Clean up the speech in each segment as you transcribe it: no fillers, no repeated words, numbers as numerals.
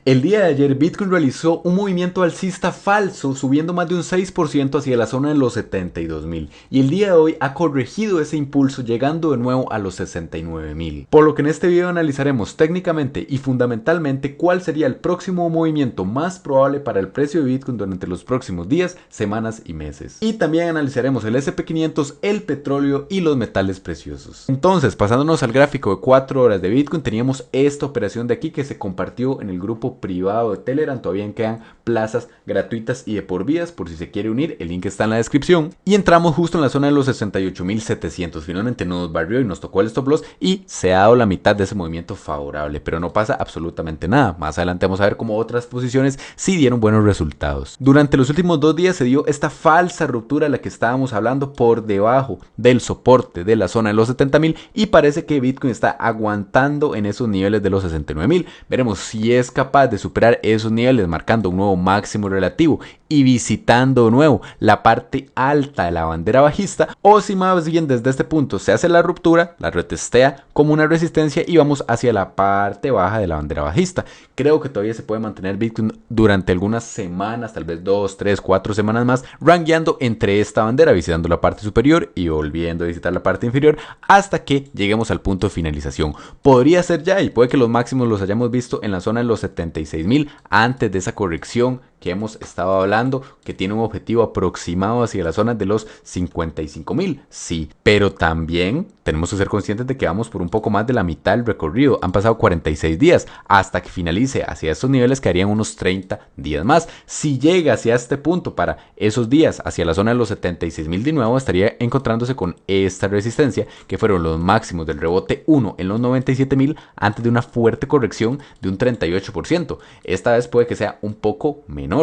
El día de ayer Bitcoin realizó un movimiento alcista falso, subiendo más de un 6% hacia la zona de los 72.000, y el día de hoy ha corregido ese impulso llegando de nuevo a los 69.000. Por lo que en este video analizaremos técnicamente y fundamentalmente cuál sería el próximo movimiento más probable para el precio de Bitcoin durante los próximos días, semanas y meses. Y también analizaremos el S&P500, el petróleo y los metales preciosos. Entonces, pasándonos al gráfico de 4 horas de Bitcoin, teníamos esta operación de aquí que se compartió en el grupo privado de Telegram. Todavía quedan plazas gratuitas y de por vías por si se quiere unir, el link está en la descripción. Y entramos justo en la zona de los 68.700. Finalmente nos barrió y nos tocó el stop loss y se ha dado la mitad de ese movimiento favorable, pero no pasa absolutamente nada. Más adelante vamos a ver cómo otras posiciones sí dieron buenos resultados. Durante los últimos 2 días se dio esta falsa ruptura de la que estábamos hablando por debajo del soporte de la zona de los 70.000 y parece que Bitcoin está aguantando en esos niveles de los 69.000. Veremos si es capaz de superar esos niveles marcando un nuevo máximo relativo y visitando de nuevo la parte alta de la bandera bajista, o si más bien desde este punto se hace la ruptura, la retestea como una resistencia y vamos hacia la parte baja de la bandera bajista. Creo que todavía se puede mantener Bitcoin durante algunas semanas, tal vez 2, 3, 4 semanas más, rangueando entre esta bandera, visitando la parte superior y volviendo a visitar la parte inferior hasta que lleguemos al punto de finalización. Podría ser ya y puede que los máximos los hayamos visto en la zona de los 76.000 antes de esa corrección que hemos estado hablando, que tiene un objetivo aproximado hacia la zona de los 55.000, sí, pero también tenemos que ser conscientes de que vamos por un poco más de la mitad del recorrido. Han pasado 46 días, hasta que finalice hacia estos niveles quedarían unos 30 días más. Si llega hacia este punto para esos días, hacia la zona de los 76.000 de nuevo, estaría encontrándose con esta resistencia, que fueron los máximos del rebote 1 en los 97.000 antes de una fuerte corrección de un 38%. Esta vez puede que sea un poco menor.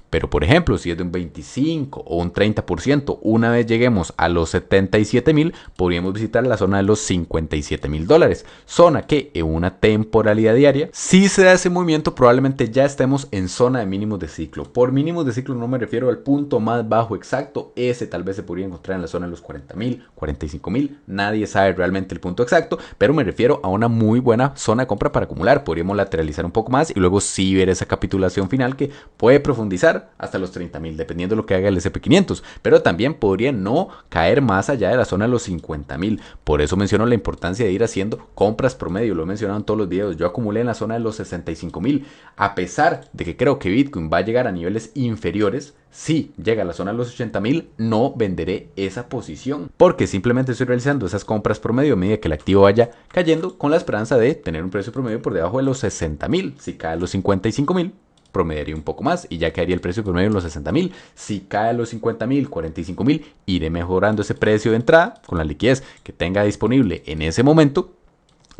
Pero por ejemplo, si es de un 25 o un 30%, una vez lleguemos a los 77.000, podríamos visitar la zona de los $57.000. Zona que en una temporalidad diaria, si se da ese movimiento, probablemente ya estemos en zona de mínimos de ciclo. Por mínimos de ciclo no me refiero al punto más bajo exacto, ese tal vez se podría encontrar en la zona de los 40.000, 45.000. Nadie sabe realmente el punto exacto, pero me refiero a una muy buena zona de compra para acumular. Podríamos lateralizar un poco más y luego sí ver esa capitulación final que puede profundizar hasta los 30.000, dependiendo de lo que haga el S&P500, pero también podría no caer más allá de la zona de los 50.000. Por eso menciono la importancia de ir haciendo compras promedio, lo he mencionado en todos los videos. Yo acumulé en la zona de los 65.000, a pesar de que creo que Bitcoin va a llegar a niveles inferiores. Si llega a la zona de los 80.000, no venderé esa posición, porque simplemente estoy realizando esas compras promedio a medida que el activo vaya cayendo, con la esperanza de tener un precio promedio por debajo de los 60.000. Si cae a los 55.000, promediaría un poco más y ya quedaría el precio promedio en los 60.000. Si cae a los 50.000, 45.000, iré mejorando ese precio de entrada con la liquidez que tenga disponible en ese momento,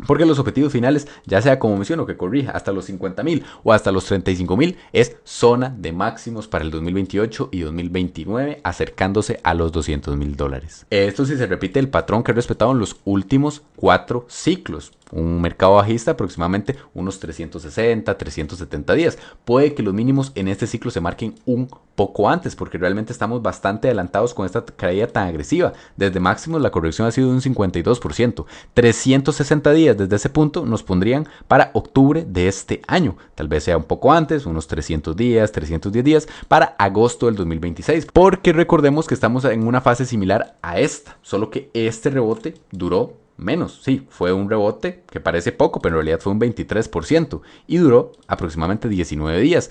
porque los objetivos finales, ya sea como menciono, que corrija hasta los 50.000 o hasta los 35.000, es zona de máximos para el 2028 y 2029, acercándose a los $200.000. Esto sí se repite el patrón que he respetado en los últimos 4 ciclos. Un mercado bajista aproximadamente unos 360, 370 días. Puede que los mínimos en este ciclo se marquen un poco antes, porque realmente estamos bastante adelantados con esta caída tan agresiva. Desde máximos la corrección ha sido de un 52%. 360 días desde ese punto nos pondrían para octubre de este año. Tal vez sea un poco antes, unos 300 días, 310 días para agosto del 2026. Porque recordemos que estamos en una fase similar a esta, solo que este rebote duró menos. Sí, fue un rebote que parece poco, pero en realidad fue un 23% y duró aproximadamente 19 días.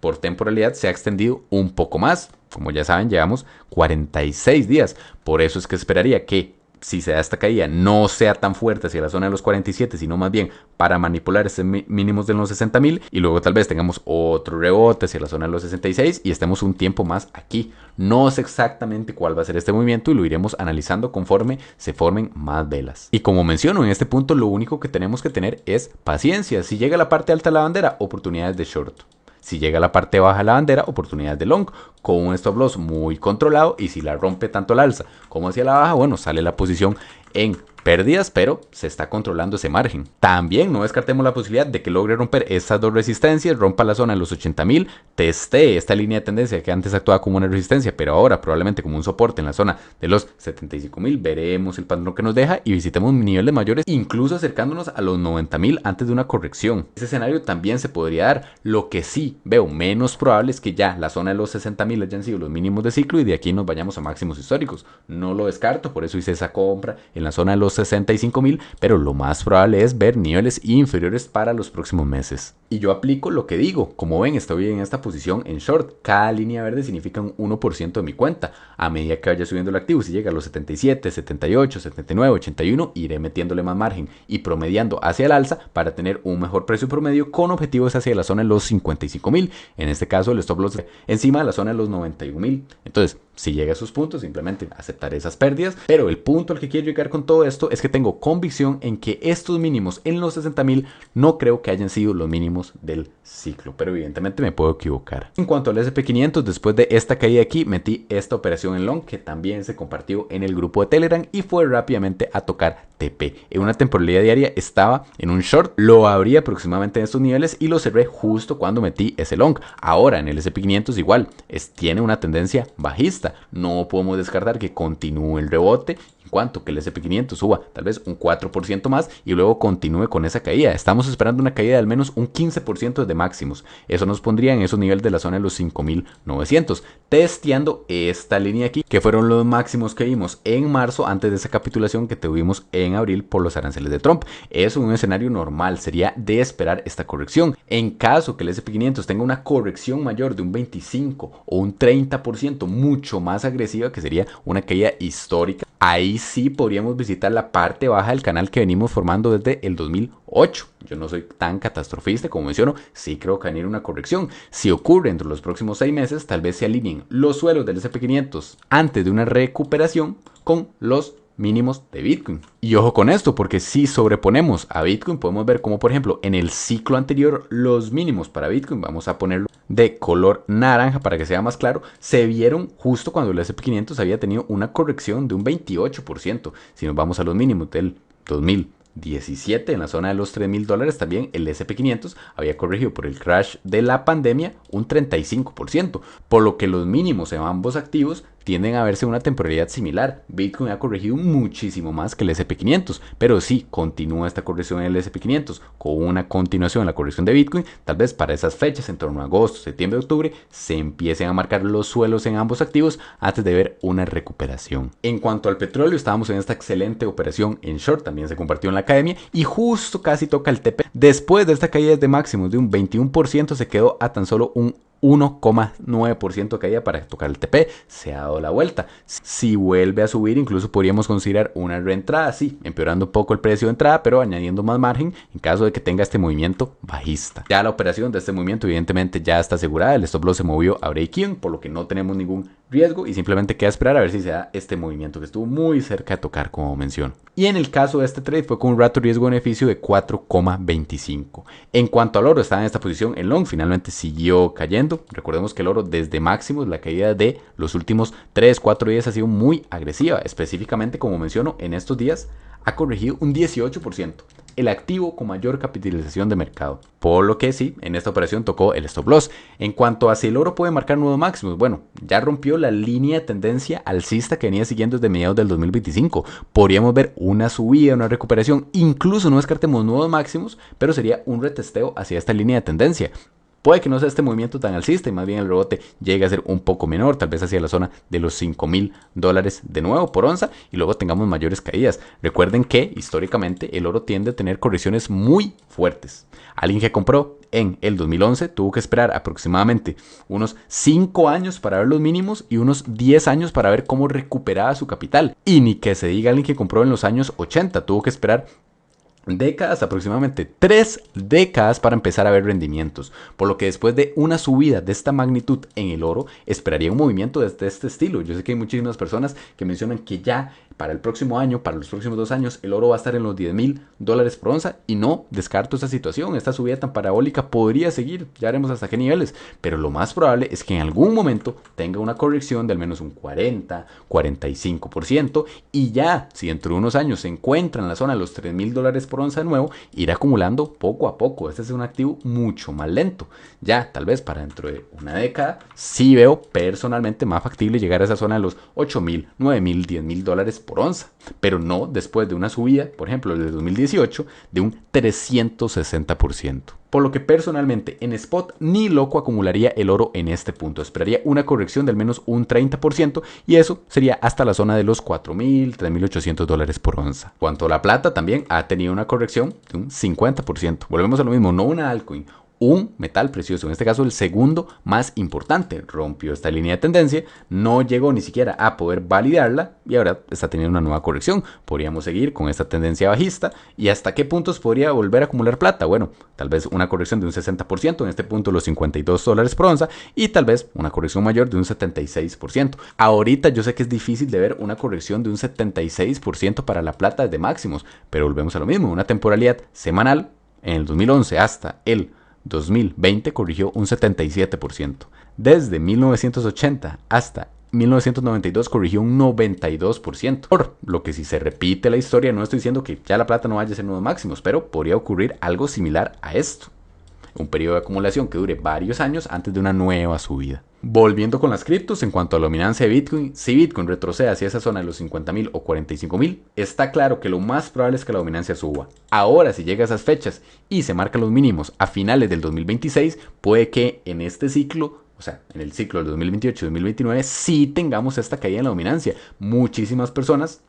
Por temporalidad se ha extendido un poco más. Como ya saben, llevamos 46 días. Por eso es que esperaría que si se da esta caída no sea tan fuerte hacia la zona de los 47, sino más bien para manipular estos mínimos de los 60.000 y luego tal vez tengamos otro rebote hacia la zona de los 66 y estemos un tiempo más aquí. No sé exactamente cuál va a ser este movimiento y lo iremos analizando conforme se formen más velas. Y como menciono, en este punto lo único que tenemos que tener es paciencia. Si llega a la parte alta de la bandera, oportunidades de short. Si llega a la parte baja de la bandera, oportunidades de long, con un stop loss muy controlado, y si la rompe tanto al alza como hacia la baja, bueno, sale la posición en pérdidas, pero se está controlando ese margen. También no descartemos la posibilidad de que logre romper estas dos resistencias, rompa la zona de los 80.000, teste esta línea de tendencia que antes actuaba como una resistencia, pero ahora probablemente como un soporte en la zona de los 75.000. Veremos el patrón que nos deja y visitemos niveles mayores, incluso acercándonos a los 90.000 antes de una corrección. Ese escenario también se podría dar. Lo que sí veo menos probable es que ya la zona de los 60.000 hayan sido los mínimos de ciclo y de aquí nos vayamos a máximos históricos. No lo descarto, por eso hice esa compra en la zona de los 65.000, pero lo más probable es ver niveles inferiores para los próximos meses. Y yo aplico lo que digo. Como ven, estoy en esta posición en short. Cada línea verde significa un 1% de mi cuenta. A medida que vaya subiendo el activo, si llega a los 77, 78, 79, 81, iré metiéndole más margen y promediando hacia el alza para tener un mejor precio promedio con objetivos hacia la zona de los 55.000. En este caso, el stop loss encima de la zona de los 91.000. Entonces, si llega a esos puntos, simplemente aceptaré esas pérdidas. Pero el punto al que quiero llegar con todo esto es que tengo convicción en que estos mínimos en los 60.000 no creo que hayan sido los mínimos del ciclo, pero evidentemente me puedo equivocar. En cuanto al S&P 500, después de esta caída aquí, metí esta operación en long que también se compartió en el grupo de Telegram y fue rápidamente a tocar TP. En una temporalidad diaria estaba en un short, lo abrí aproximadamente en estos niveles y lo cerré justo cuando metí ese long. Ahora en el S&P 500 igual, tiene una tendencia bajista. No podemos descartar que continúe el rebote en cuanto que el S&P 500 suba tal vez un 4% más y luego continúe con esa caída. Estamos esperando una caída de al menos un 15% de máximos. Eso nos pondría en esos niveles de la zona de los 5.900, testeando esta línea aquí, que fueron los máximos que vimos en marzo antes de esa capitulación que tuvimos en abril por los aranceles de Trump. Eso en un escenario normal sería de esperar esta corrección. En caso que el S&P 500 tenga una corrección mayor de un 25 o un 30%, mucho más agresiva, que sería una caída histórica, ahí sí podríamos visitar la parte baja del canal que venimos formando desde el 2008. Yo no soy tan catastrofista como menciono, sí creo que va a venir una corrección. Si ocurre entre los próximos 6 meses, tal vez se alineen los suelos del S&P 500 antes de una recuperación con los mínimos de Bitcoin. Y ojo con esto, porque si sobreponemos a Bitcoin, podemos ver como por ejemplo en el ciclo anterior los mínimos para Bitcoin, vamos a ponerlo de color naranja para que sea más claro, se vieron justo cuando el S&P 500 había tenido una corrección de un 28%. Si nos vamos a los mínimos del 2017 en la zona de los $3.000, también el S&P 500 había corregido por el crash de la pandemia un 35%, por lo que los mínimos en ambos activos tienden a verse una temporalidad similar. Bitcoin ha corregido muchísimo más que el S&P 500, pero si continúa esta corrección en el S&P 500 con una continuación en la corrección de Bitcoin, tal vez para esas fechas, en torno a agosto, septiembre, octubre, se empiecen a marcar los suelos en ambos activos antes de ver una recuperación. En cuanto al petróleo, estábamos en esta excelente operación en short, también se compartió en la academia y justo casi toca el TP. Después de esta caída de máximos de un 21%, se quedó a tan solo un 1,9% caída para tocar el TP. Se ha dado la vuelta. Si vuelve a subir, incluso podríamos considerar una reentrada, sí, empeorando un poco el precio de entrada, pero añadiendo más margen en caso de que tenga este movimiento bajista. Ya la operación de este movimiento evidentemente ya está asegurada. El stop loss se movió a break-even, por lo que no tenemos ningún riesgo y simplemente queda esperar a ver si se da este movimiento que estuvo muy cerca de tocar, como menciono. Y en el caso de este trade fue con un rato riesgo-beneficio de 4,25. En cuanto al oro, estaba en esta posición en long, finalmente siguió cayendo. Recordemos que el oro desde máximos, la caída de los últimos 3-4 días ha sido muy agresiva. Específicamente, como menciono, en estos días ha corregido un 18%. El activo con mayor capitalización de mercado. Por lo que sí, en esta operación tocó el stop loss. En cuanto a si el oro puede marcar nuevos máximos, bueno, ya rompió la línea de tendencia alcista que venía siguiendo desde mediados del 2025. Podríamos ver una subida, una recuperación, incluso no descartemos nuevos máximos, pero sería un retesteo hacia esta línea de tendencia. Puede que no sea este movimiento tan alcista y más bien el rebote llegue a ser un poco menor, tal vez hacia la zona de los $5.000 de nuevo por onza y luego tengamos mayores caídas. Recuerden que históricamente el oro tiende a tener correcciones muy fuertes. Alguien que compró en el 2011 tuvo que esperar aproximadamente unos 5 años para ver los mínimos y unos 10 años para ver cómo recuperaba su capital. Y ni que se diga alguien que compró en los años 80, tuvo que esperar décadas, aproximadamente 3 décadas para empezar a ver rendimientos, por lo que después de una subida de esta magnitud en el oro, esperaría un movimiento de este estilo. Yo sé que hay muchísimas personas que mencionan que ya para el próximo año, para los próximos 2 años, el oro va a estar en los $10,000 por onza, y no descarto esta situación. Esta subida tan parabólica podría seguir, ya veremos hasta qué niveles, pero lo más probable es que en algún momento tenga una corrección de al menos un 40-45%, y ya si dentro de unos años se encuentra en la zona de los $3,000 por onza de nuevo, ir acumulando poco a poco. Este es un activo mucho más lento. Ya tal vez para dentro de una década sí veo personalmente más factible llegar a esa zona de los $8,000, $9,000, $10,000 por onza, pero no después de una subida, por ejemplo, el de 2018, de un 360%. Por lo que personalmente en spot ni loco acumularía el oro en este punto. Esperaría una corrección de al menos un 30%, y eso sería hasta la zona de los $4,000, $3,800 por onza. Cuanto a la plata, también ha tenido una corrección de un 50%. Volvemos a lo mismo, no una altcoin, un metal precioso, en este caso el segundo más importante, rompió esta línea de tendencia, no llegó ni siquiera a poder validarla y ahora está teniendo una nueva corrección. Podríamos seguir con esta tendencia bajista, y hasta qué puntos podría volver a acumular plata. Bueno, tal vez una corrección de un 60%, en este punto los $52 por onza, y tal vez una corrección mayor de un 76%. Ahorita yo sé que es difícil de ver una corrección de un 76% para la plata desde máximos, pero volvemos a lo mismo, una temporalidad semanal en el 2011 hasta el 2020 corrigió un 77%. Desde 1980 hasta 1992 corrigió un 92%. Por lo que si se repite la historia, no estoy diciendo que ya la plata no vaya a ser nuevos máximos, pero podría ocurrir algo similar a esto. Un periodo de acumulación que dure varios años antes de una nueva subida. Volviendo con las criptos, en cuanto a la dominancia de Bitcoin, si Bitcoin retrocede hacia esa zona de los 50,000 o 45,000, está claro que lo más probable es que la dominancia suba. Ahora, si llega a esas fechas y se marcan los mínimos a finales del 2026, puede que en este ciclo, o sea, en el ciclo del 2028-2029, sí tengamos esta caída en la dominancia. Muchísimas personas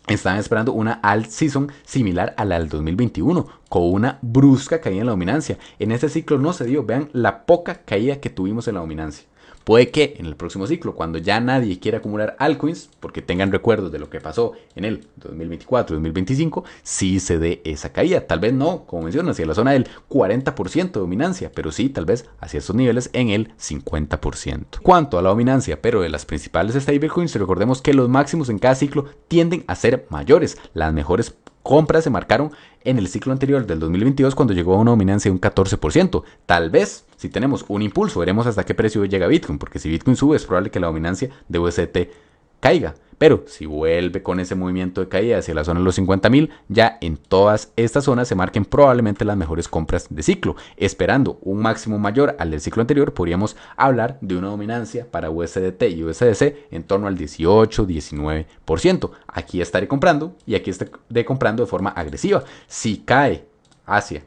están esperando una alt season similar a la del 2021, con una brusca caída en la dominancia. En este ciclo no se dio, vean la poca caída que tuvimos en la dominancia. Puede que en el próximo ciclo, cuando ya nadie quiera acumular altcoins, porque tengan recuerdos de lo que pasó en el 2024-2025, sí se dé esa caída. Tal vez no, como menciono, hacia la zona del 40% de dominancia, pero sí, tal vez hacia esos niveles en el 50%. Cuanto a la dominancia, pero de las principales stablecoins, recordemos que los máximos en cada ciclo tienden a ser mayores. Las mejores compras se marcaron en el ciclo anterior del 2022, cuando llegó a una dominancia de un 14%. Tal vez, si tenemos un impulso, veremos hasta qué precio llega Bitcoin, porque si Bitcoin sube es probable que la dominancia de USDT caiga. Pero si vuelve con ese movimiento de caída hacia la zona de los 50,000, ya en todas estas zonas se marquen probablemente las mejores compras de ciclo. Esperando un máximo mayor al del ciclo anterior, podríamos hablar de una dominancia para USDT y USDC en torno al 18-19%. Aquí estaré comprando, y aquí estaré comprando de forma agresiva. Si cae hacia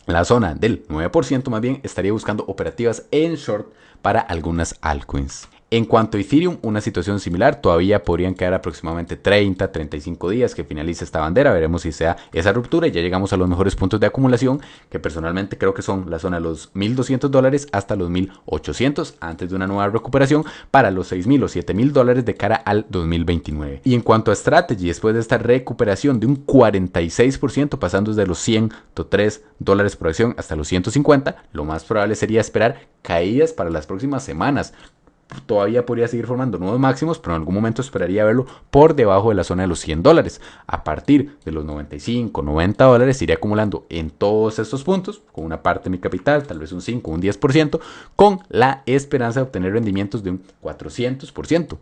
la zona del 9%, más bien estaría buscando operativas en short para algunas altcoins. En cuanto a Ethereum, una situación similar. Todavía podrían quedar aproximadamente 30-35 días que finalice esta bandera. Veremos si sea esa ruptura y ya llegamos a los mejores puntos de acumulación, que personalmente creo que son la zona de los $1,200 hasta los 1,800, antes de una nueva recuperación para los $6,000 o $7,000 de cara al 2029. Y en cuanto a Strategy, después de esta recuperación de un 46%, pasando desde los $103 por acción hasta los 150, lo más probable sería esperar caídas para las próximas semanas. Todavía podría seguir formando nuevos máximos, pero en algún momento esperaría verlo por debajo de la zona de los $100. A partir de los $95-$90 iría acumulando en todos estos puntos, con una parte de mi capital, tal vez un 5 o un 10%, con la esperanza de obtener rendimientos de un 400%.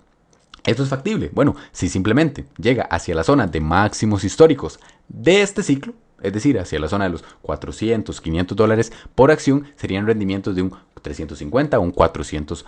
¿Esto es factible? Bueno, si simplemente llega hacia la zona de máximos históricos de este ciclo, es decir, hacia la zona de los $400-$500 por acción, serían rendimientos de un 350 o un 400%.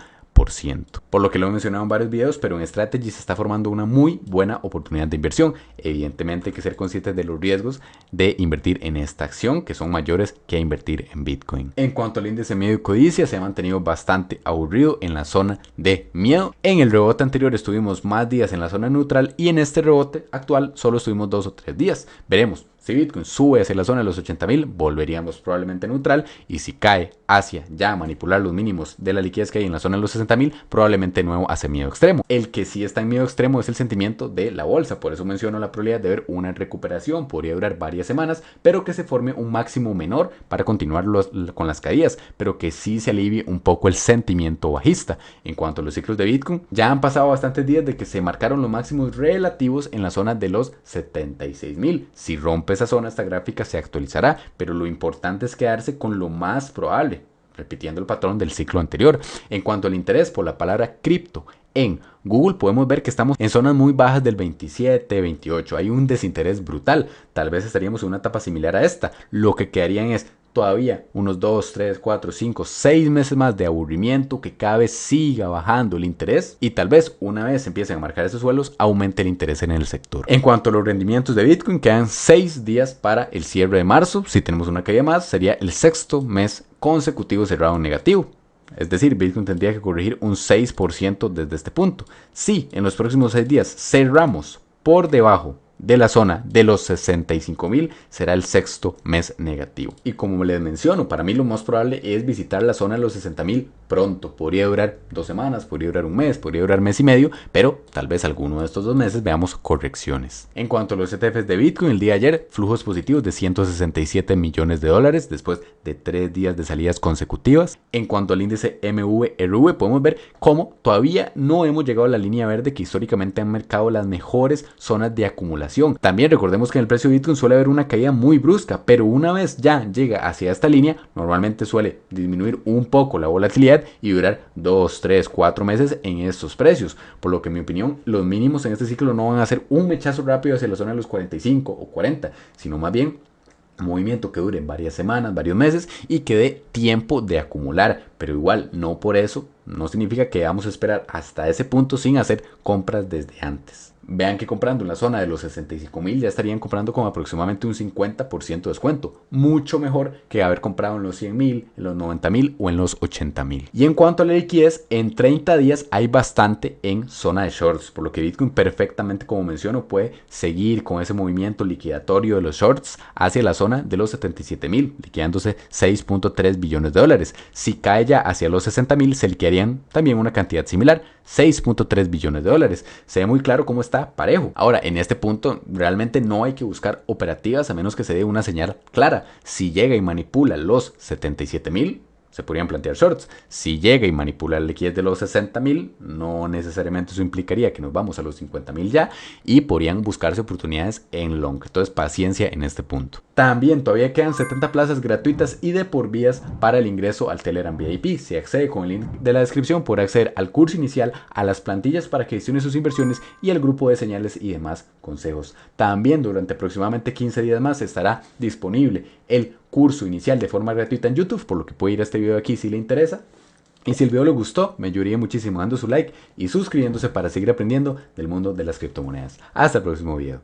Por lo que lo he mencionado en varios videos, pero en Strategy se está formando una muy buena oportunidad de inversión. Evidentemente hay que ser conscientes de los riesgos de invertir en esta acción, que son mayores que invertir en Bitcoin. En cuanto al índice miedo y codicia, se ha mantenido bastante aburrido en la zona de miedo. En el rebote anterior estuvimos más días en la zona neutral, y en este rebote actual solo estuvimos 2 o 3 días. Veremos Si Bitcoin sube hacia la zona de los 80.000, volveríamos probablemente neutral. Y si cae hacia ya manipular los mínimos de la liquidez que hay en la zona de los 60.000, probablemente nuevo hacia miedo extremo. El que sí está en miedo extremo es el sentimiento de la bolsa. Por eso menciono la probabilidad de ver una recuperación. Podría durar varias semanas, pero que se forme un máximo menor para continuar con las caídas, pero que sí se alivie un poco el sentimiento bajista. En cuanto a los ciclos de Bitcoin, ya han pasado bastantes días de que se marcaron los máximos relativos en la zona de los 76.000. Si rompe esa zona, esta gráfica se actualizará, pero lo importante es quedarse con lo más probable, repitiendo el patrón del ciclo anterior. En cuanto al interés por la palabra cripto en Google, podemos ver que estamos en zonas muy bajas del 27, 28. Hay un desinterés brutal. Tal vez estaríamos en una etapa similar a esta. Lo que quedarían es todavía unos 2, 3, 4, 5, 6 meses más de aburrimiento, que cada vez siga bajando el interés y tal vez una vez empiecen a marcar esos suelos, aumente el interés en el sector. En cuanto a los rendimientos de Bitcoin, quedan 6 días para el cierre de marzo. Si tenemos una caída más, sería el sexto mes consecutivo cerrado en negativo. Es decir, Bitcoin tendría que corregir un 6% desde este punto. Si en los próximos 6 días cerramos por debajo de la zona de los 65.000, será el sexto mes negativo. Y como les menciono, para mí lo más probable es visitar la zona de los 60.000 pronto. Podría durar 2 semanas, podría durar un mes, podría durar mes y medio, pero tal vez alguno de estos 2 meses veamos correcciones. En cuanto a los ETFs de Bitcoin, el día de ayer, flujos positivos de 167 millones de dólares después de 3 días de salidas consecutivas. En cuanto al índice MVRV, podemos ver cómo todavía no hemos llegado a la línea verde que históricamente han marcado las mejores zonas de acumulación. También recordemos que en el precio de Bitcoin suele haber una caída muy brusca, pero una vez ya llega hacia esta línea, normalmente suele disminuir un poco la volatilidad y durar 2, 3, 4 meses en estos precios. Por lo que en mi opinión, los mínimos en este ciclo no van a ser un mechazo rápido hacia la zona de los 45 o 40, sino más bien un movimiento que dure varias semanas, varios meses y que dé tiempo de acumular. Pero igual, no por eso, no significa que vamos a esperar hasta ese punto sin hacer compras desde antes. Vean que comprando en la zona de los 65.000 ya estarían comprando con aproximadamente un 50% de descuento. Mucho mejor que haber comprado en los 100.000, en los 90.000 o en los 80.000. Y en cuanto a la liquidez, en 30 días hay bastante en zona de shorts. Por lo que Bitcoin perfectamente, como menciono, puede seguir con ese movimiento liquidatorio de los shorts hacia la zona de los 77.000, liquidándose 6.3 billones de dólares. Si cae ya hacia los 60.000, se liquidarían también una cantidad similar, 6.3 billones de dólares. Se ve muy claro cómo está parejo. Ahora, en este punto realmente no hay que buscar operativas a menos que se dé una señal clara. Si llega y manipula los 77.000, se podrían plantear shorts. Si llega y manipula la liquidez de los 60.000, no necesariamente eso implicaría que nos vamos a los 50.000 ya, y podrían buscarse oportunidades en long. Entonces, paciencia en este punto. También todavía quedan 70 plazas gratuitas y de por vías para el ingreso al Telegram VIP. Si accede con el link de la descripción, podrá acceder al curso inicial, a las plantillas para que gestione sus inversiones y al grupo de señales y demás consejos. También durante aproximadamente 15 días más estará disponible el curso inicial de forma gratuita en YouTube, por lo que puede ir a este video aquí si le interesa. Y si el video le gustó, me ayudaría muchísimo dando su like y suscribiéndose para seguir aprendiendo del mundo de las criptomonedas. Hasta el próximo video.